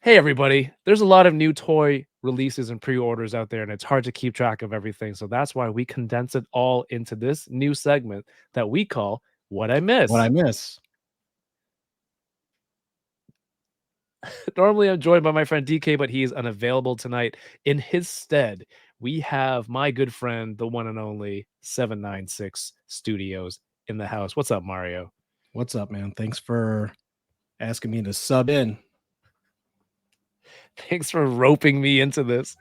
Hey, everybody. There's a lot of new toy releases and pre-orders out there, and it's hard to keep track of everything. So that's why we condense it all into this new segment that we call What I What I Miss. miss. Normally, I'm joined by my friend DK, but he is unavailable tonight. In his stead, we have my good friend, the one and only 796 Studios in the house. What's up, Mario? What's up, man? Thanks for asking me to sub in. Thanks for roping me into this.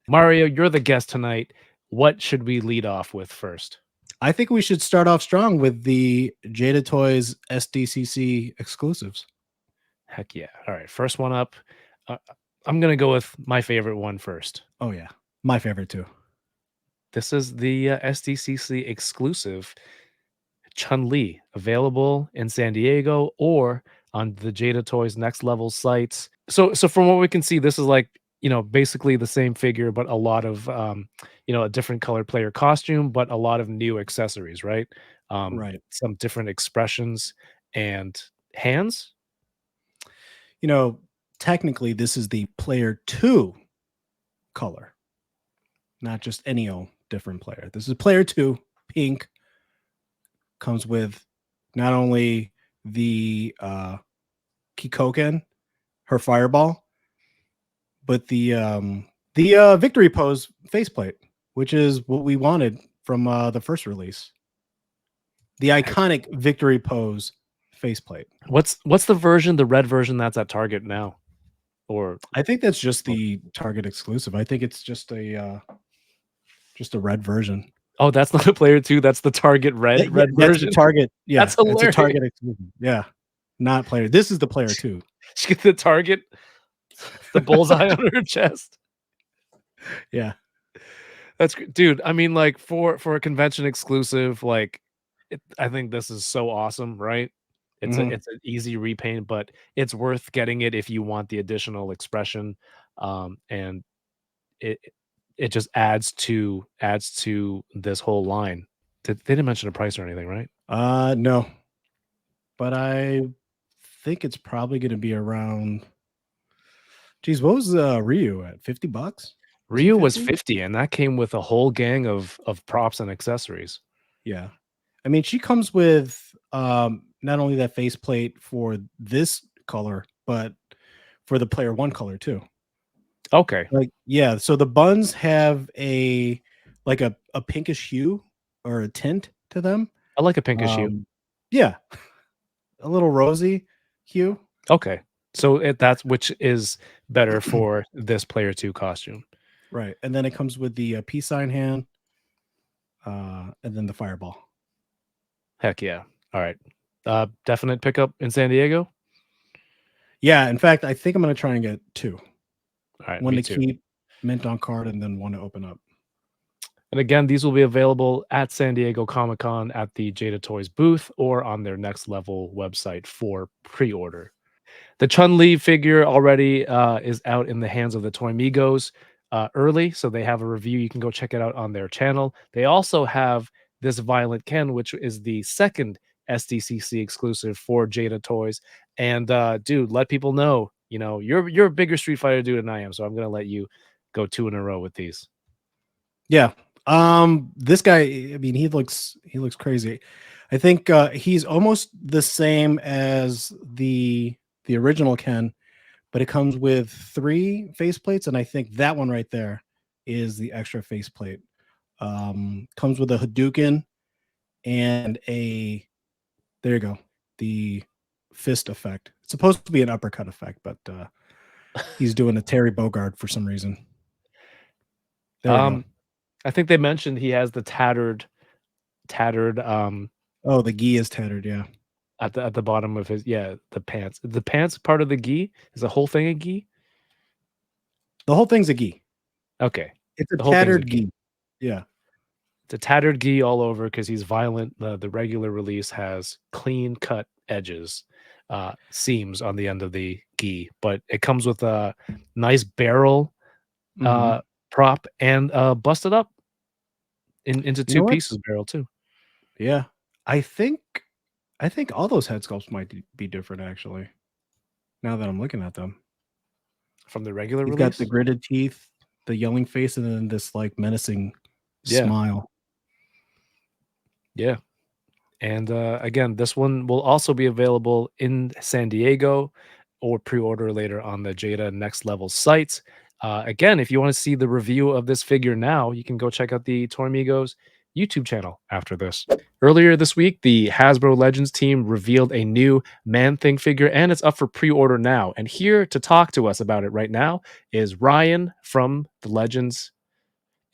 Mario, you're the guest tonight. What should we lead off with first? I think we should start off strong with the Jada Toys SDCC exclusives. Heck yeah. All right. First one up. I'm going to go with my favorite one first. Oh, yeah. My favorite, too. This is the SDCC exclusive Chun-Li, available in San Diego or on the Jada Toys Next Level sites. So from what we can see, this is like, basically the same figure, but a lot of, a different colored player costume, but a lot of new accessories, right? Right. Some different expressions and hands. Technically, this is the player 2 color, not just any old different player. This is player 2, pink. Comes with not only the Kikoken, her fireball, but the victory pose faceplate, which is what we wanted from the first release. The iconic victory pose faceplate. What's the version, the red version that's at Target now? Or I think that's just the Target exclusive. I think it's just a red version. oh, that's not a player 2, that's the Target red That's version. the Target. Yeah, That's it's a hilarious. Target exclusive. Yeah, not player. This is the player 2. She gets the Target, the bullseye on her chest. Yeah. That's dude, I mean, like, for a convention exclusive, like, I think this is so awesome, right? It's Mhm. it's an easy repaint, but it's worth getting it if you want the additional expression, and it it just adds to this whole line. They didn't mention a price or anything, right? No, but I think it's probably going to be around. Geez, what was Ryu at? $50? Was he Ryu was 50? 50, and that came with a whole gang of props and accessories. Yeah. I mean, she comes with not only that faceplate for this color, but for the player 1 color too. Okay. Like, yeah, so the buns have a pinkish hue or a tint to them. I like a pinkish hue. Yeah, a little rosy hue. Okay. So that's which is better for this player 2 costume. Right. And then it comes with the peace sign hand, and then the fireball. Heck yeah. All right. Definite pickup in San Diego? Yeah, in fact, I think I'm gonna try and get 2. All right, One me to too. keep mint on card and then one to open up. And again, these will be available at San Diego Comic-Con at the Jada Toys booth or on their Next Level website for pre-order. The Chun-Li figure already is out in the hands of the Toy Migos early, so they have a review. You can go check it out on their channel. They also have this Violent Ken, which is the second SDCC exclusive for Jada Toys. And dude, let people know, you're a bigger Street Fighter dude than I am, so I'm gonna let you go 2 in a row with these. Yeah. This guy, I mean, he looks crazy. I think he's almost the same as the original Ken, but it comes with 3 faceplates, and I think that one right there is the extra faceplate. Comes with a Hadouken and there you go, the fist effect. It's supposed to be an uppercut effect, but he's doing a Terry Bogard for some reason. There we go. I think they mentioned he has the tattered Oh, the gi is tattered, yeah. at the bottom of his the pants. The pants part of the gi? Is the whole thing a gi? The whole thing's a gi. Okay. It's a The whole thing's a tattered gi. gi. Yeah. It's a tattered gi all over because he's violent. The regular release has clean cut edges, seams on the end of the gi, but it comes with a nice barrel Mhm. prop and busted up into You know 2 what? pieces barrel too. Yeah. I think all those head sculpts might be different actually. Now that I'm looking at them. from the regular He's release. got the gritted teeth, the yelling face, and then this like menacing Yeah. smile. Yeah. And again, this one will also be available in San Diego or pre-order later on the Jada Next Level site. Again, if you want to see the review of this figure now, you can go check out the Toy Amigos YouTube channel after this. Earlier this week, the Hasbro Legends team revealed a new Man-Thing figure, and it's up for pre-order now. And here to talk to us about it right now is Ryan from the Legends.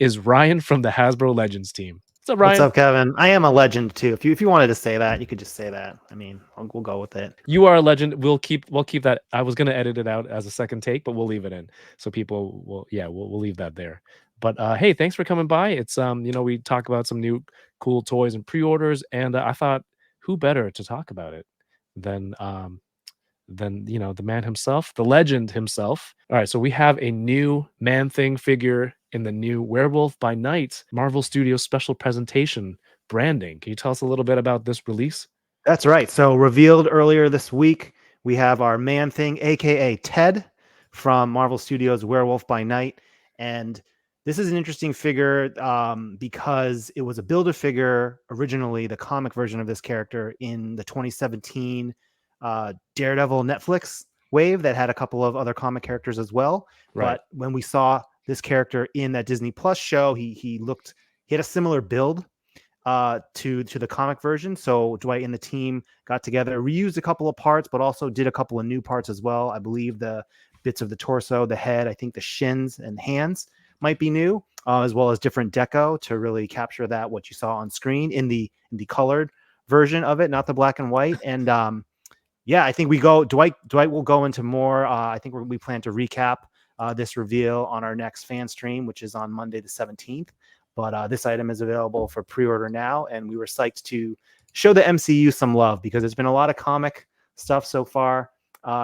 Is Ryan from the Hasbro Legends team? What's up, What's Ryan? up, Kevin? I am a legend too. If you wanted to say that, you could just say that. I mean, we'll go with it. You are a legend. We'll keep that. I was gonna edit it out as a second take, but we'll leave it in so people will. Yeah, we'll leave that there. But hey, thanks for coming by. It's we talk about some new cool toys and pre-orders, and I thought who better to talk about it than the man himself, the legend himself. All right, so we have a new Man-Thing figure in the new Werewolf by Night Marvel Studios special presentation branding. Can you tell us a little bit about this release? That's right. So revealed earlier this week, we have our Man-Thing, aka Ted, from Marvel Studios' Werewolf by Night, and this is an interesting figure because it was a Build-A-Figure originally, the comic version of this character in the 2017 Daredevil Netflix wave that had a couple of other comic characters as well. Right. But when we saw this character in that Disney Plus show, he had a similar build to the comic version. So Dwight and the team got together, reused a couple of parts, but also did a couple of new parts as well. I believe the bits of the torso, the head, I think the shins and hands might be new, as well as different deco to really capture that what you saw on screen in the colored version of it, not the black and white. And yeah, I think Dwight will go into more. I think we plan to recap this reveal on our next fan stream, which is on Monday the 17th. But this item is available for pre-order now, and we were psyched to show the MCU some love because there's been a lot of comic stuff so far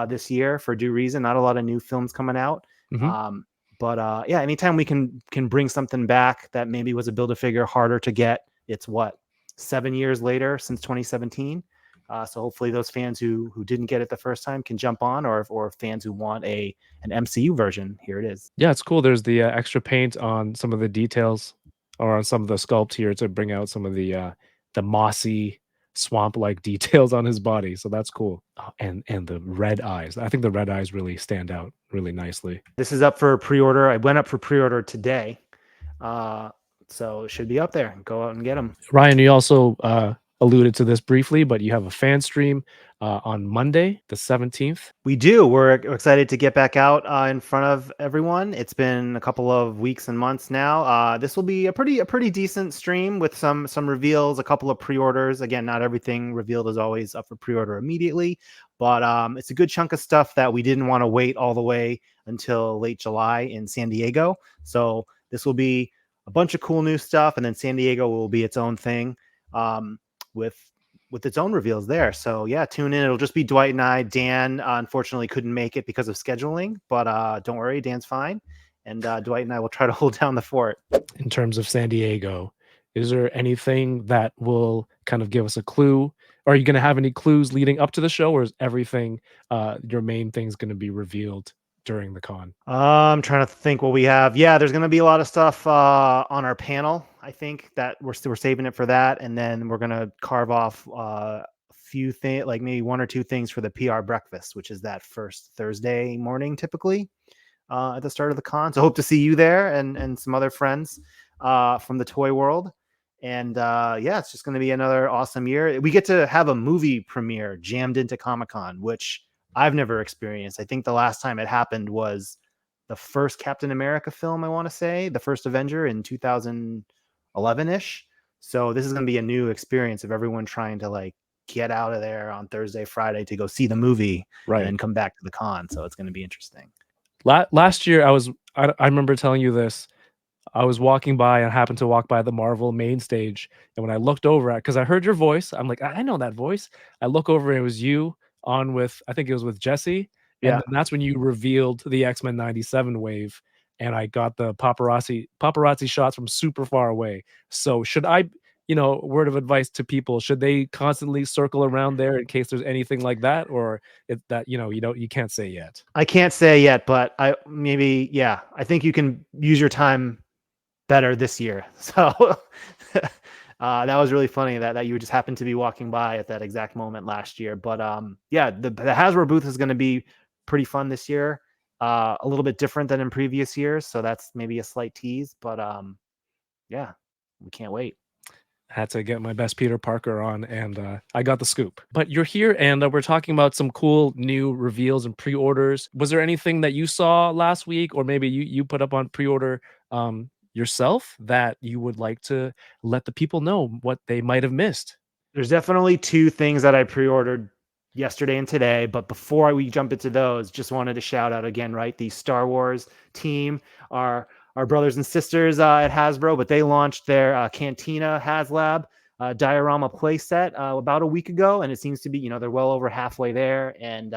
this year for due reason. Not a lot of new films coming out. Mhm. But yeah, anytime we can bring something back that maybe was a Build-A-Figure harder to get, it's 7 years later since 2017. So hopefully those fans who didn't get it the first time can jump on, or fans who want an MCU version, here it is. Yeah, it's cool. There's the extra paint on some of the details or on some of the sculpt here to bring out some of the mossy swamp-like details on his body. So that's cool. Oh, and the red eyes. I think the red eyes really stand out really nicely. This is up for pre-order. I went up for pre-order today. So it should be up there. Go out and get them. Ryan, you also alluded to this briefly, but you have a fan stream on Monday, the 17th. We do. We're excited to get back out in front of everyone. It's been a couple of weeks and months now. This will be a pretty decent stream with some reveals, a couple of pre-orders. Again, not everything revealed is always up for pre-order immediately, but it's a good chunk of stuff that we didn't want to wait all the way until late July in San Diego. So this will be a bunch of cool new stuff, and then San Diego will be its own thing. With its own reveals there. So yeah, tune in. It'll just be Dwight and I. Dan unfortunately couldn't make it because of scheduling, but don't worry, Dan's fine. And Dwight and I will try to hold down the fort. In terms of San Diego, is there anything that will kind of give us a clue? Are you going to have any clues leading up to the show, or is everything, your main thing's going to be revealed during the con? I'm trying to think what we have. Yeah, there's going to be a lot of stuff on our panel. I think that we're saving it for that, and then we're going to carve off a few things, like maybe one or two things for the PR breakfast, which is that first Thursday morning typically at the start of the con. So hope to see you there and some other friends from the toy world. And yeah, it's just going to be another awesome year. We get to have a movie premiere jammed into Comic-Con, which I've never experienced. I think the last time it happened was the first Captain America film, I want to say, the first Avenger in 2011-ish. So this is going to be a new experience of everyone trying to get out of there on Thursday, Friday to go see the movie, Right. and then come back to the con. So it's going to be interesting. Last year, I remember telling you this. I was walking by and happened to walk by the Marvel main stage. And when I looked over because I heard your voice, I'm like, I know that voice. I look over and it was you on with, I think it was with Jesse. And Yeah. then that's when you revealed the X-Men 97 wave. And I got the paparazzi shots from super far away. So word of advice to people? Should they constantly circle around there in case there's anything like that, or you can't say yet? I can't say yet, but I think you can use your time better this year. So that was really funny that you just happened to be walking by at that exact moment last year. But the Hasbro booth is going to be pretty fun this year. A little bit different than in previous years, so that's maybe a slight tease. But we can't wait. Had to get my best Peter Parker on, and I got the scoop. But you're here, and we're talking about some cool new reveals and pre-orders. Was there anything that you saw last week, or maybe you put up on pre-order yourself that you would like to let the people know what they might have missed? There's definitely two things that I pre-ordered yesterday and today, but before we jump into those, just wanted to shout out again, right? The Star Wars team, our brothers and sisters at Hasbro, but they launched their Cantina Haslab diorama playset about a week ago, and it seems to be, they're well over halfway there, and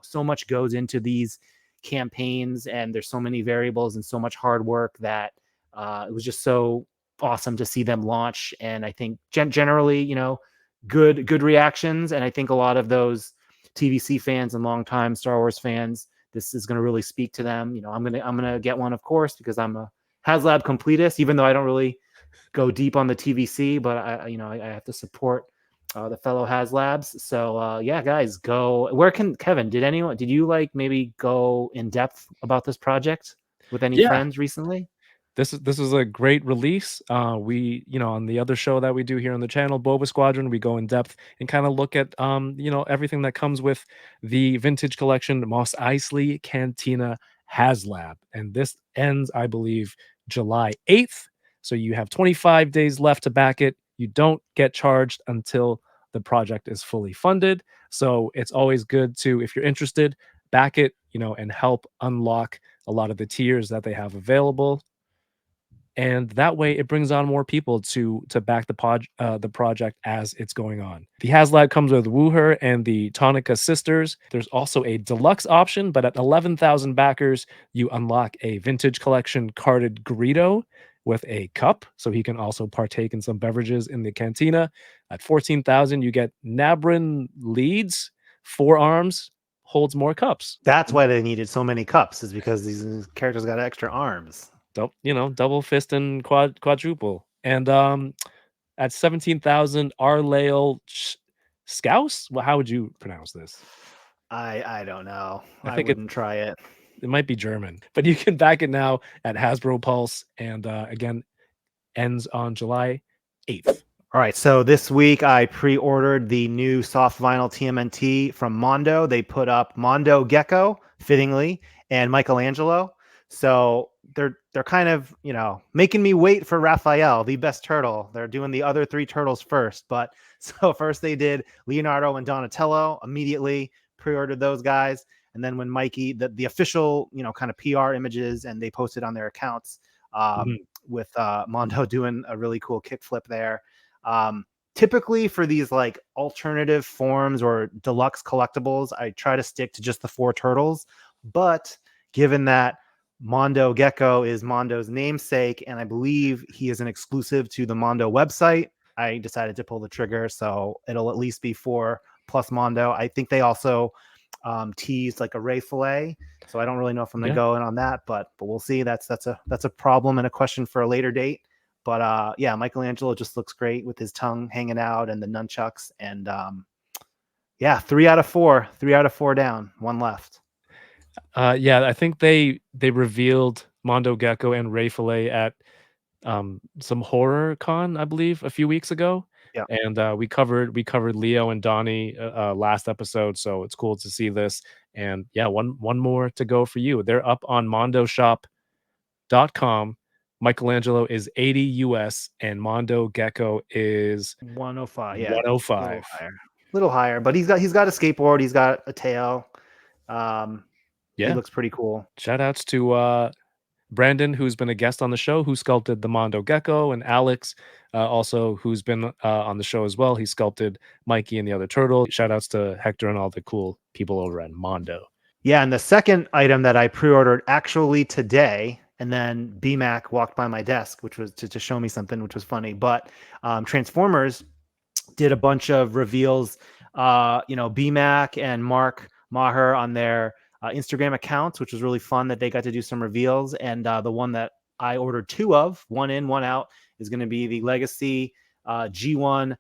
so much goes into these campaigns, and there's so many variables and so much hard work that it was just so awesome to see them launch. And I think generally, good reactions, and I think a lot of those TVC fans and longtime Star Wars fans, this is going to really speak to them. I'm gonna get one, of course, because I'm a HasLab completist, even though I don't really go deep on the TVC, but I have to support the fellow HasLabs. So guys, go. Where can Kevin? Did you maybe go in depth about this project with any friends recently? This is a great release. We, on the other show that we do here on the channel, Boba Squadron, we go in depth and kind of look at, everything that comes with the vintage collection, Mos Eisley Cantina Haslab. And this ends, I believe, July 8th. So you have 25 days left to back it. You don't get charged until the project is fully funded. So it's always good to, if you're interested, back it, and help unlock a lot of the tiers that they have available. And that way it brings on more people to back the project as it's going on. The HasLab comes with Wooher and the Tonica sisters. There's also a deluxe option, but at 11,000 backers, you unlock a vintage collection carded Greedo with a cup, so he can also partake in some beverages in the cantina. At 14,000, you get Nabrin Leeds, 4 arms, holds more cups. That's why they needed so many cups, is because these characters got extra arms. Double fist and quadruple. And at 17,000, Arlael Scouse. Well, how would you pronounce this? I don't know. I wouldn't try it. It might be German, but you can back it now at Hasbro Pulse, and again, ends on July 8th. All right, so this week I pre-ordered the new soft vinyl TMNT from Mondo. They put up Mondo Gecko, fittingly, and Michaelangelo. So they're kind of, making me wait for Raphael, the best turtle. They're doing the other 3 turtles first. But so first they did Leonardo and Donatello, immediately pre-ordered those guys. And then when Mikey, the official, kind of PR images, and they posted on their accounts with Mondo doing a really cool kickflip there. Typically for these alternative forms or deluxe collectibles, I try to stick to just the 4 turtles. But given that Mondo Gecko is Mondo's namesake, and I believe he is an exclusive to the Mondo website, I decided to pull the trigger. So it'll at least be 4 plus Mondo. I think they also teased a Ray fillet, so I don't really know if I'm gonna go in on that, but we'll see. That's a problem and a question for a later date. But Michaelangelo just looks great with his tongue hanging out and the nunchucks. And 3 out of 4, 3 out of 4 down, 1 left. I think they revealed Mondo Gecko and Ray Fillet at some horror con, I believe, a few weeks ago. Yeah. And we covered Leo and Donnie last episode, so it's cool to see this. And one more to go for you. They're up on mondoshop.com. Michelangelo is 80 US and Mondo Gecko is 105. 105. Little higher, but he's got a skateboard, he's got a tail. He looks pretty cool. Shout outs to Brandon, who's been a guest on the show, who sculpted the Mondo Gecko, and Alex, also, who's been on the show as well. He sculpted Mikey and the other turtle. Shout outs to Hector and all the cool people over at Mondo. Yeah, and the second item that I pre-ordered actually today and then BMAC walked by my desk, which was to show me something, which was funny. But Transformers did a bunch of reveals. BMAC and Mark Maher on their Instagram accounts, which was really fun that they got to do some reveals. And the one that I ordered 2 of, one in, one out, is going to be the Legacy G1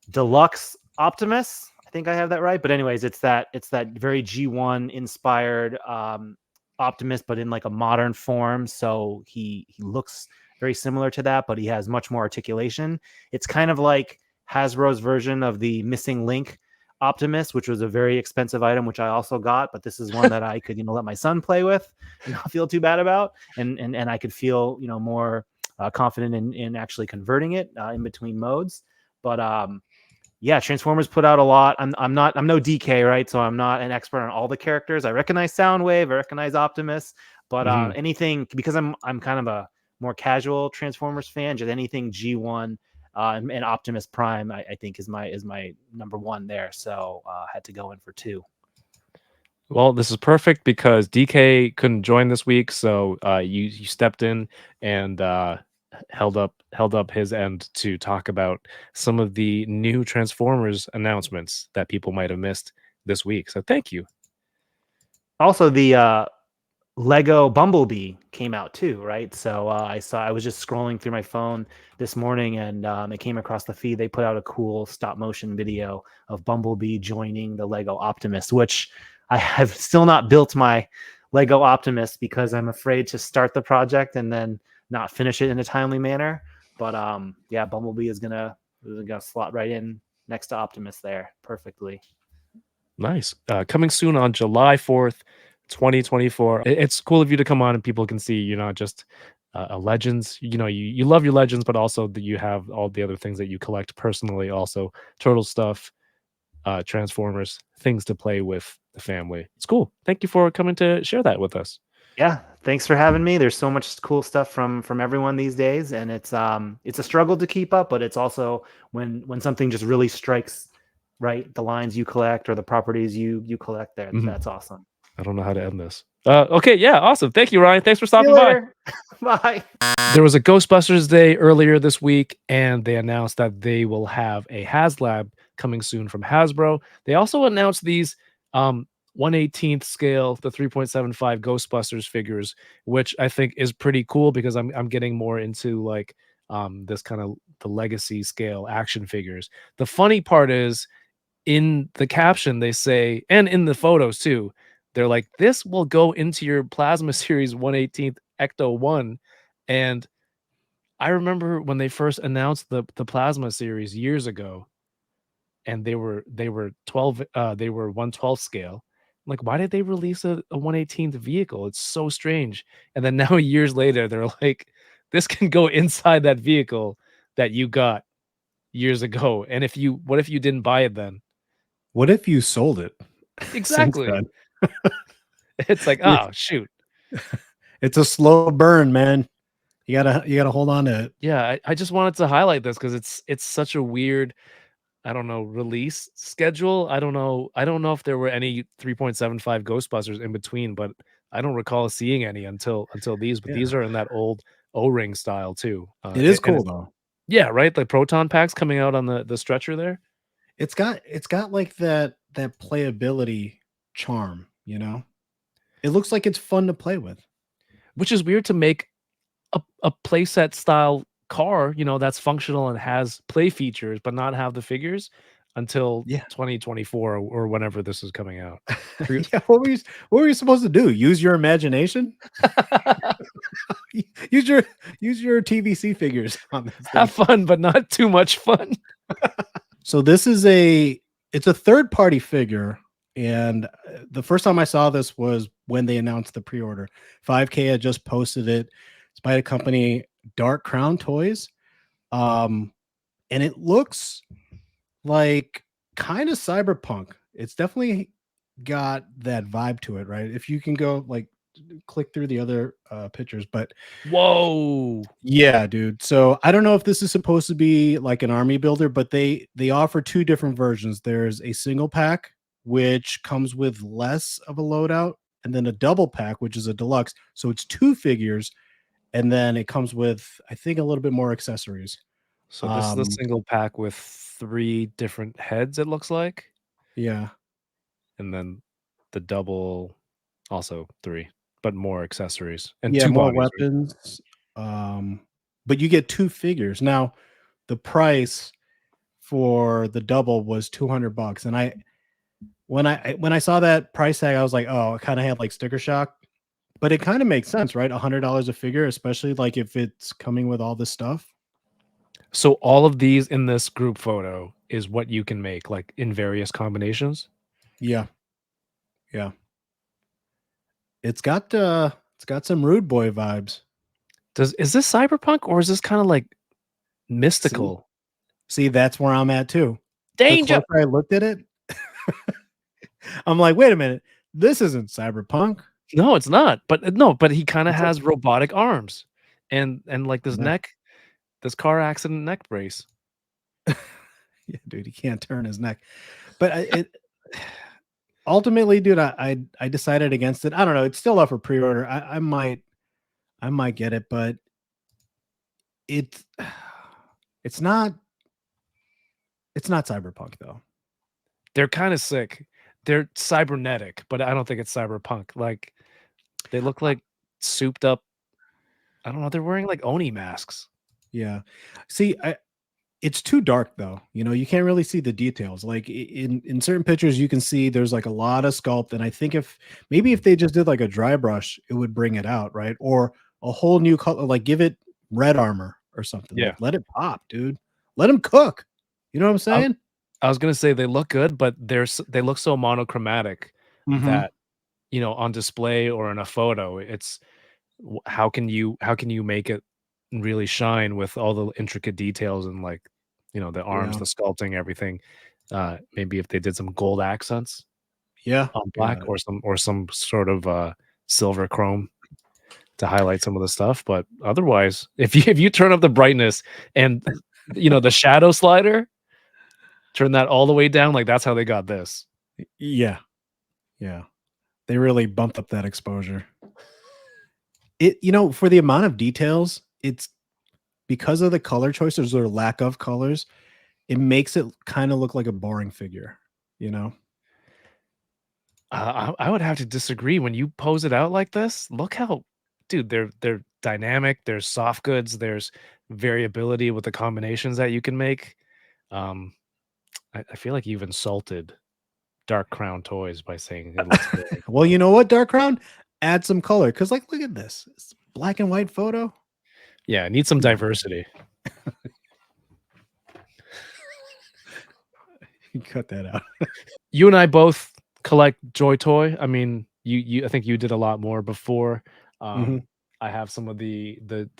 Deluxe Optimus. I think I have that right. But anyways, it's that very G1 inspired Optimus, but in like a modern form. So he looks very similar to that, but he has much more articulation. It's kind of like Hasbro's version of the Missing Link Optimus, which was a very expensive item, which I also got, but this is one that I could, let my son play with and not feel too bad about. And I could feel, more confident in actually converting it in between modes. But Transformers put out a lot. I'm no DK, right? So I'm not an expert on all the characters. I recognize Soundwave, I recognize Optimus, but anything, because I'm kind of a more casual Transformers fan, just anything G1 and Optimus Prime, I think is my number one there. So had to go in for 2. Well, this is perfect because DK couldn't join this week, so you stepped in and held up his end to talk about some of the new Transformers announcements that people might have missed this week. So thank you. Also, the Lego Bumblebee came out too, right? So I was just scrolling through my phone this morning, and it came across the feed. They put out a cool stop motion video of Bumblebee joining the Lego Optimus, which I have still not built my Lego Optimus because I'm afraid to start the project and then not finish it in a timely manner. But Bumblebee is gonna slot right in next to Optimus there perfectly. Nice. Coming soon on July 4th, 2024. It's cool of you to come on and people can see you're not just a Legends. You love your Legends, but also that you have all the other things that you collect personally. Also, Turtle stuff, Transformers, things to play with the family. It's cool. Thank you for coming to share that with us. Yeah, thanks for having me. There's so much cool stuff from everyone these days, and it's a struggle to keep up, but it's also when something just really strikes right, the lines you collect or the properties you collect there. That's awesome. I don't know how to end this. Okay, yeah, awesome. Thank you, Ryan. Thanks for stopping by. Bye. There was a Ghostbusters Day earlier this week, and they announced that they will have a Haslab coming soon from Hasbro. They also announced these 1/18th scale, the 3.75 Ghostbusters figures, which I think is pretty cool because I'm getting more into like this kind of the legacy scale action figures. The funny part is in the caption they say, and in the photos too, they're like, this will go into your Plasma Series 1/18th Ecto 1. And I remember when they first announced the Plasma Series years ago, and they were 12, they were 1/12 scale. I'm like, why did they release a 1/18th vehicle? It's so strange. And then now years later, they're like, this can go inside that vehicle that you got years ago. And what if you didn't buy it then? What if you sold it? Exactly. It's like, oh shoot. It's a slow burn, man. You gotta hold on to it. Yeah, I just wanted to highlight this because it's such a weird, I don't know, release schedule. I don't know if there were any 3.75 Ghostbusters in between, but I don't recall seeing any until these. But these are in that old O-ring style too. It is cool though. Yeah, right. Like proton packs coming out on the stretcher there. It's got like that playability charm, It looks like it's fun to play with. Which is weird to make a playset style car, that's functional and has play features, but not have the figures until 2024 or whenever this is coming out. Yeah, what were you supposed to do? Use your imagination? use your TVC figures on this thing. Have fun, but not too much fun. So this is it's a third-party figure, and the first time I saw this was when they announced the pre-order. 5K had just posted it. It's by the company Dark Crown Toys. And it looks like kind of cyberpunk. It's definitely got that vibe to it, right? If you can go like click through the other pictures, but whoa, yeah, dude. So I don't know if this is supposed to be like an army builder, but they offer 2 different versions. There's a single pack which comes with less of a loadout, and then a double pack which is a deluxe. So it's 2 figures and then it comes with, I think, a little bit more accessories. So this is a single pack with 3 different heads, it looks like, Yeah, and then the double also 3, but more accessories and yeah, 2 more bodies, right? weapons. But you get 2 figures. Now, the price for the double was $200, and when I saw that price tag, I was like, oh, I kind of had like sticker shock. But it kind of makes sense, right? $100 a figure, especially like if it's coming with all this stuff. So all of these in this group photo is what you can make, like, in various combinations? Yeah, yeah. It's got some rude boy vibes. Is this cyberpunk or is this kinda, like, See? mystical? See, that's where I'm at too. The Danger! closer I looked at it, I'm like, wait a minute, this isn't cyberpunk. No, it's not, but no, but he kinda It's like, has robotic arms and, like, this yeah, neck this car accident neck brace. yeah, dude, he can't turn his neck. But it ultimately, dude, I decided against it. I don't know. It's still up for pre-order. I might get it, but it's it's not it's not cyberpunk though. They're kinda sick. They're cybernetic, but I don't think it's cyberpunk, like, they look like souped up I don't know, they're wearing, like, Oni masks. Yeah. See, it's too dark though. You know, you can't really see the details. Like in certain pictures, you can see there's like a lot of sculpt. And I think if they just did like a dry brush, it would bring it out, right? Or a whole new color, like give it red armor or something. Yeah. Like let it pop, dude. Let him cook. You know what I'm I saying? I was gonna say they look good, but they look so monochromatic Mm-hmm. that, on display or in a photo, it's how can you make it really shine with all the intricate details and, like, the arms, Yeah. the sculpting, everything. Maybe if they did some gold accents Yeah. on Yeah. black or some sort of, silver chrome to highlight some of the stuff, but otherwise, if you turn up the brightness and, the shadow slider, turn that all the way down, like, that's how they got this. Yeah. Yeah. They really bumped up that exposure. For the amount of details, it's because of the color choices or lack of colors, it makes it kind of look like a boring figure, you know? I would have to disagree. When you pose it out like this, look how dude, they're dynamic, there's soft goods, there's variability with the combinations that you can make. Um, I feel like you've insulted Dark Crown Toys by saying it looks boring. Well, you know what, Dark Crown? Add some color because, like, look at this. It's black and white photo. Yeah, it needs some Come on, diversity. you cut that out. You and I both collect Joytoy. I mean, I think you did a lot more before. Mhm. I have some of the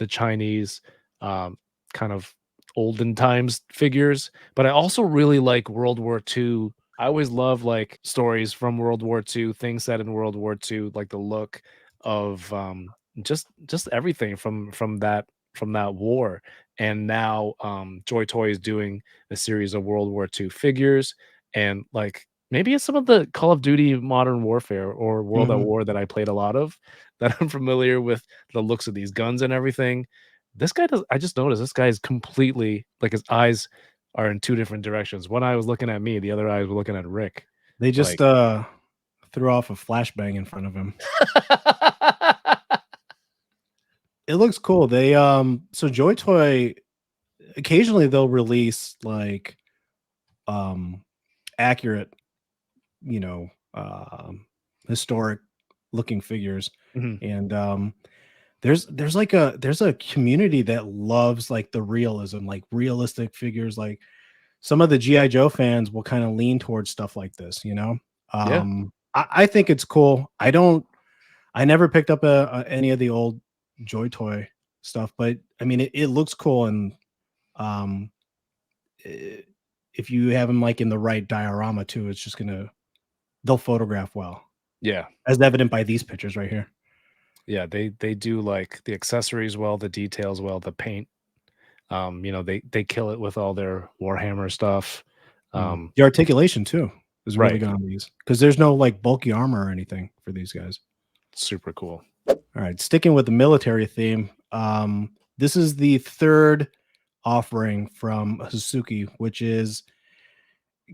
Chinese um, kind of olden times figures, but I also really like World War II. I always love like stories from World War II, things set in World War II, like the look of just everything from that war. And now Joytoy is doing a series of World War II figures, and like maybe it's some of the Call of Duty Modern Warfare or World at Mhm. War that I played a lot of, that I'm familiar with the looks of these guns and everything. This guy does I just noticed this guy is completely like his eyes are in 2 different directions. One eye was looking at me, the other eye was looking at Rick. They just Like threw off a flashbang in front of him. It looks cool. They so Joy Toy occasionally they'll release like um accurate, you know, historic looking figures. Mhm. And there's a community that loves like the realism, like realistic figures. Like some of the GI Joe fans will kind of lean towards stuff like this, you know. Yeah. I think it's cool. I never picked up any of the old Joy Toy stuff, but I mean it looks cool. And um i- if you have them like in the right diorama too, it's just gonna they'll photograph well, Yeah. as evident by these pictures right here. Yeah, they do, like, the accessories well, the details well, the paint, they kill it with all their Warhammer stuff. Um The articulation too is really Right. good on these because there's no like bulky armor or anything for these guys. Super cool. All right, sticking with the military theme. This is the third offering from HASUKI, which is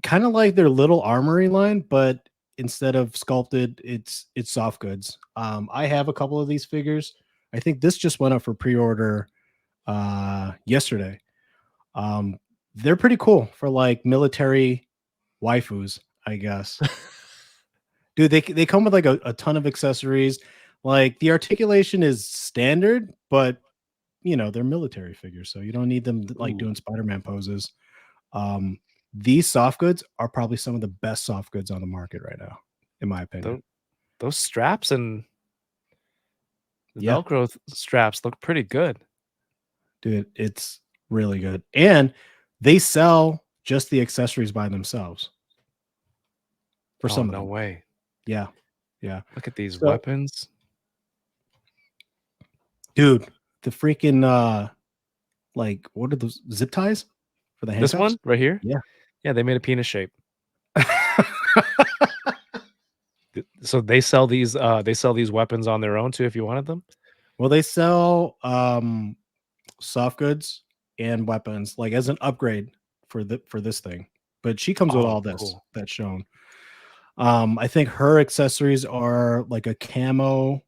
kind of like their little armory line, but instead of sculpted, it's soft goods. I have a couple of these figures. I think this just went up for pre-order yesterday. They're pretty cool for like military waifus, I guess. Dude, they come with like a ton of accessories. Like the articulation is standard, but they're military figures, so you don't need them like doing Spider-Man poses. These soft goods are probably some of the best soft goods on the market right now, in my opinion. Those straps and the Velcro straps look pretty good. Dude, it's really good. And they sell just the accessories by themselves. For some of them. No way. Yeah. Look at these weapons. Dude, the freaking like what are those zip ties for the handcuffs? This one right here? Yeah, they made a penis shape. So they sell these weapons on their own too if you wanted them? Well, they sell soft goods and weapons like as an upgrade for this thing. But she comes with all this that's shown. I think her accessories are like a camo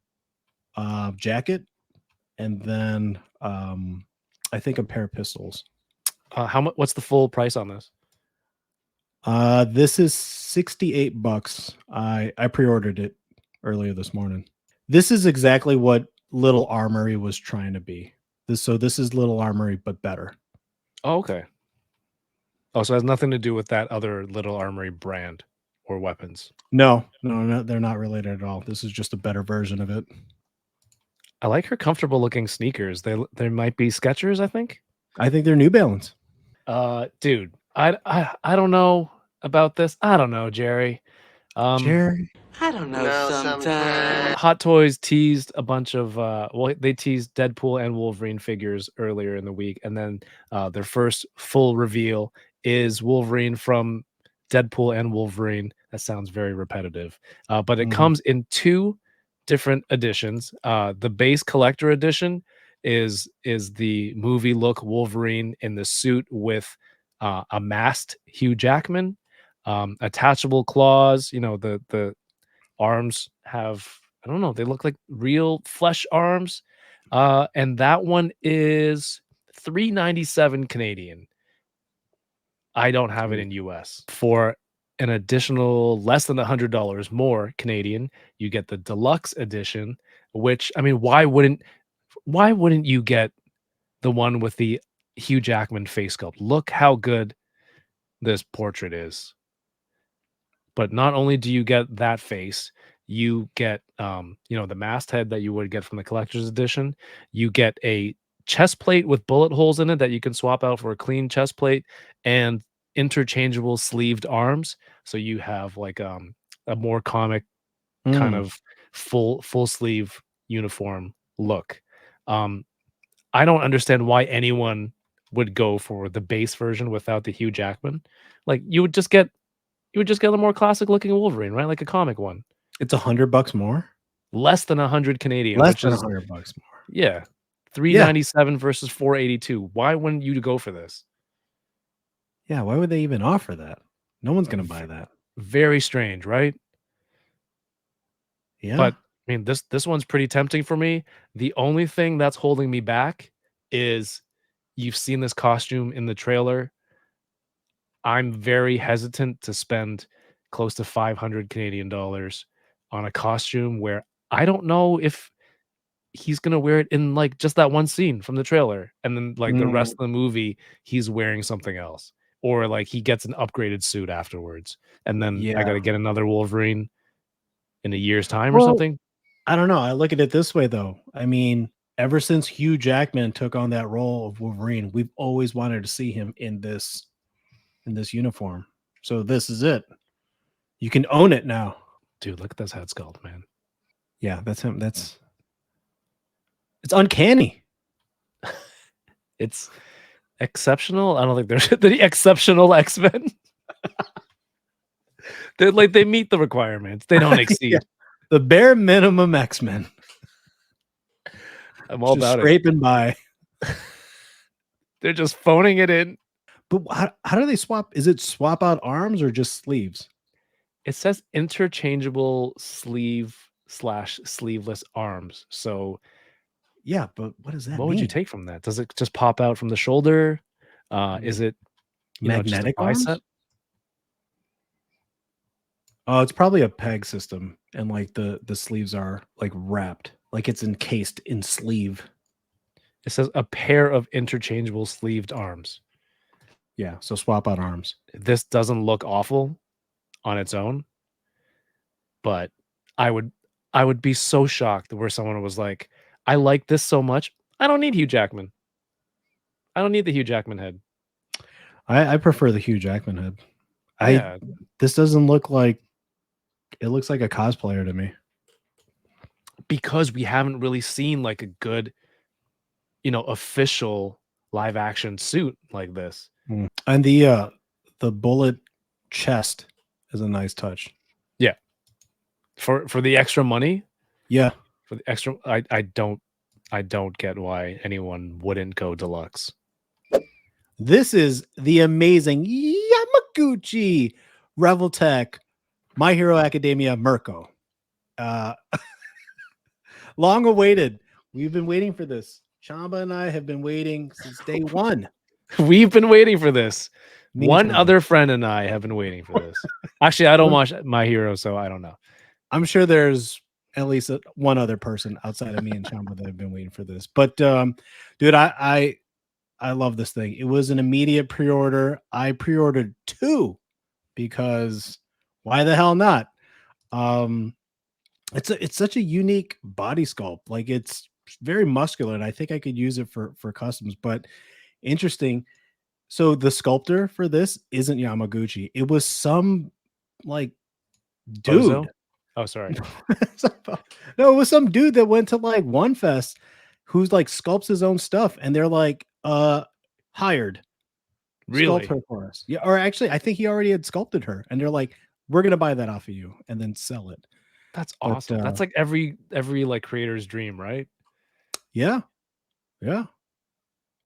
jacket, and then I think a pair of pistols. How much? What's the full price on this? This is $68. I pre-ordered it earlier this morning. This is exactly what Little Armory was trying to be. This is Little Armory but better. Oh, okay. Oh, so it has nothing to do with that other Little Armory brand or weapons. No, they're not related at all. This is just a better version of it. I like her comfortable looking sneakers. They might be Skechers, I think. I think they're New Balance. Dude, I don't know about this. I don't know, Jerry. Jerry, I don't know sometimes. Hot Toys teased a bunch of they teased Deadpool and Wolverine figures earlier in the week, and then their first full reveal is Wolverine from Deadpool and Wolverine. That sounds very repetitive, but it comes in two different editions. The base collector edition is the movie look Wolverine in the suit with a masked Hugh Jackman, attachable claws. The arms have, I don't know, they look like real flesh arms. And that one is $397 Canadian. I don't have it in US. For an additional less than $100 more Canadian, you get the deluxe edition, which, I mean, why wouldn't you get the one with the Hugh Jackman face sculpt? Look how good this portrait is. But not only do you get that face, you get the masthead that you would get from the collector's edition. You get a chest plate with bullet holes in it that you can swap out for a clean chest plate, and interchangeable sleeved arms. So you have like a more comic kind of full sleeve uniform look. I don't understand why anyone would go for the base version without the Hugh Jackman. Like you would just get a more classic looking Wolverine, right? Like a comic one. It's $100 more. Less than 100 Canadian. Less than $100 more. Yeah, $397 versus $482. Why wouldn't you go for this? Yeah, why would they even offer that? No one's gonna buy that. Very strange, right? Yeah, but I mean, this one's pretty tempting for me. The only thing that's holding me back is you've seen this costume in the trailer. I'm very hesitant to spend close to 500 Canadian dollars on a costume where I don't know if he's going to wear it in like just that one scene from the trailer. And then like the rest of the movie, he's wearing something else, or like he gets an upgraded suit afterwards. And then I got to get another Wolverine in a year's time or something. I don't know. I look at it this way though. I mean, ever since Hugh Jackman took on that role of Wolverine, we've always wanted to see him in this uniform. So this is it. You can own it now. Dude, look at this head sculpt, man. Yeah, that's him. It's uncanny. It's exceptional. I don't think there's the exceptional X-Men. They meet the requirements. They don't exceed. The bare minimum X-Men. I'm all Just about it. scraping by. They're just phoning it in. But how do they swap? Is it swap out arms or just sleeves? It says interchangeable sleeve/sleeveless arms. So Yeah, but what does that what mean? would you take from that? Does it just pop out from the shoulder? Is it just a Magnetic arms? bicep? Oh, it's probably a peg system, and like the sleeves are like wrapped, like it's encased in sleeve. It says a pair of interchangeable sleeved arms. Yeah, so swap out arms. This doesn't look awful on its own, but I would be so shocked where someone was like, I like this so much, I don't need Hugh Jackman. I don't need the Hugh Jackman head. I prefer the Hugh Jackman head. Yeah. This doesn't look like, it looks like a cosplayer to me. Because we haven't really seen like a good, official live action suit like this. And the bullet chest is a nice touch. Yeah. For the extra money, Yeah. for the extra, I don't get why anyone wouldn't go deluxe. This is the amazing Yamaguchi Revoltech My Hero Academia Mirko. Long awaited. We've been waiting for this. Chamba and I have been waiting since day one. We've been waiting for this. Me One too. other friend and I have been waiting for this. Actually, I don't watch My Hero, so I don't know. I'm sure there's at least one other person outside of me and Chamba that have been waiting for this. But dude, I love this thing. It was an immediate pre-order. I pre-ordered 2 because why the hell not? It's such a unique body sculpt. Like it's very muscular, and I think I could use it for customs. But interesting. So the sculptor for this isn't Yamaguchi. It was some like dude. Bozo? Oh, sorry. No, it was some dude that went to like One Fest who's like sculpts his own stuff, and they're like, hired. Really? Sculpt her for us. Yeah, or actually, I think he already had sculpted her, and they're like, we're gonna buy that off of you and then sell it. That's awesome. That's like every like creator's dream, right? Yeah. Yeah.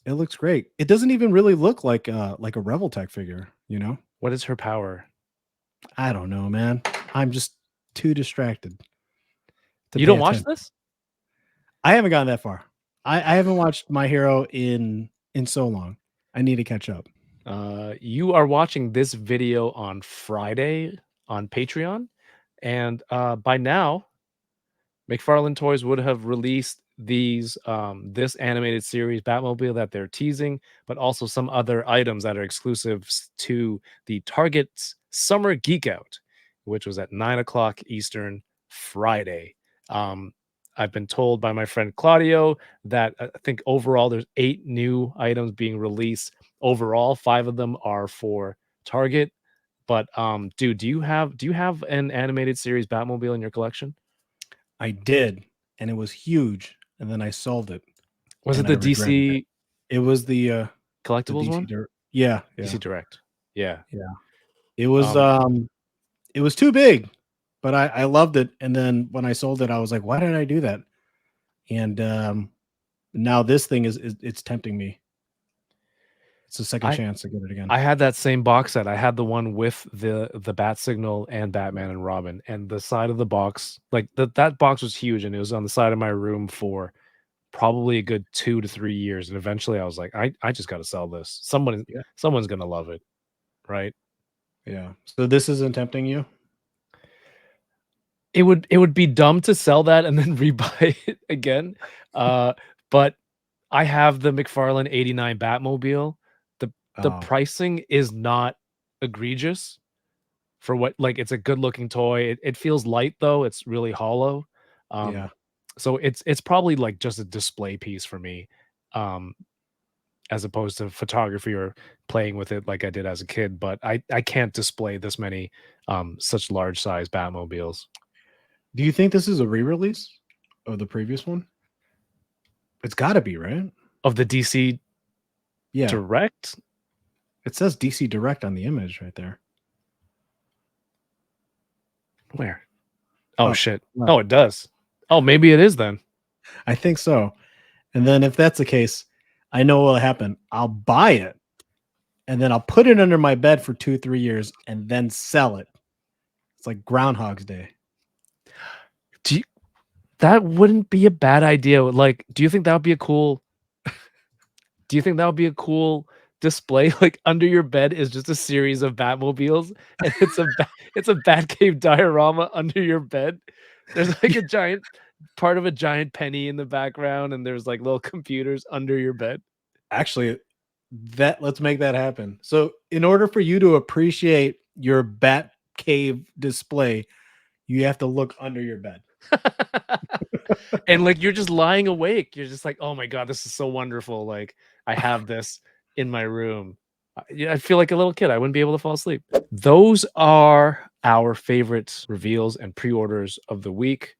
It looks great. It doesn't even really look like a Revoltech figure, you know? What is her power? I don't know, man. I'm just too distracted. You don't watch this? I haven't gotten that far. I haven't watched My Hero in so long. I need to catch up. You are watching this video on Friday on Patreon, and by now, McFarlane Toys would have released these this animated series Batmobile that they're teasing, but also some other items that are exclusives to the Target's Summer Geek Out, which was at 9:00 Eastern Friday. I've been told by my friend Claudio that I think overall there's 8 new items being released. Overall, 5 of them are for Target. But dude, do you have an animated series Batmobile in your collection? I did, and it was huge, and then I sold it. Was it and the I regretted DC it. It was the collectibles one? Yeah, DC Direct. Yeah. It was it was too big, but I loved it. And then when I sold it, I was like, why did I do that? And now this thing is it's tempting me. It's a second chance to get it again. I had that same box set. I had the one with the Bat Signal and Batman and Robin, and the side of the box, like that box was huge, and it was on the side of my room for probably a good 2 to 3 years. And eventually I was like, I just got to sell this. Someone's going to love it. Right. Yeah. So this isn't tempting you? It would be dumb to sell that and then rebuy it again. But I have the McFarlane 89 Batmobile. The pricing is not egregious for what, like, it's a good looking toy. It feels light though. It's really hollow. Yeah. So it's probably like just a display piece for me, as opposed to photography or playing with it like I did as a kid. But I can't display this many such large size Batmobiles. Do you think this is a re-release of the previous one? It's got to be, right? Of the DC Direct? It says DC Direct on the image right there. Where? Oh shit. No. Oh, it does. Oh, maybe it is then. I think so. And then if that's the case, I know what will happen. I'll buy it, and then I'll put it under my bed for 2-3 years, and then sell it. It's like Groundhog's Day. That wouldn't be a bad idea. Like, do you think that would be a cool? Do you think that would be a cool display? Like under your bed is just a series of Batmobiles, and it's a Batcave diorama under your bed. There's like a giant part of a giant penny in the background, and there's like little computers under your bed. Actually, let's make that happen. So, in order for you to appreciate your Batcave display, you have to look under your bed. And like you're just lying awake. You're just like, oh my god, this is so wonderful. Like I have this in my room. I feel like a little kid. I wouldn't be able to fall asleep. Those are our favorite reveals and pre-orders of the week.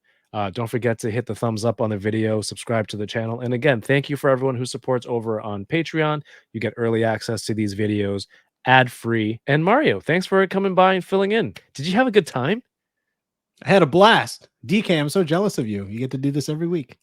Don't forget to hit the thumbs up on the video, subscribe to the channel. And again, thank you for everyone who supports over on Patreon. You get early access to these videos ad-free. And Mario, thanks for coming by and filling in. Did you have a good time? I had a blast. DK, I'm so jealous of you. You get to do this every week.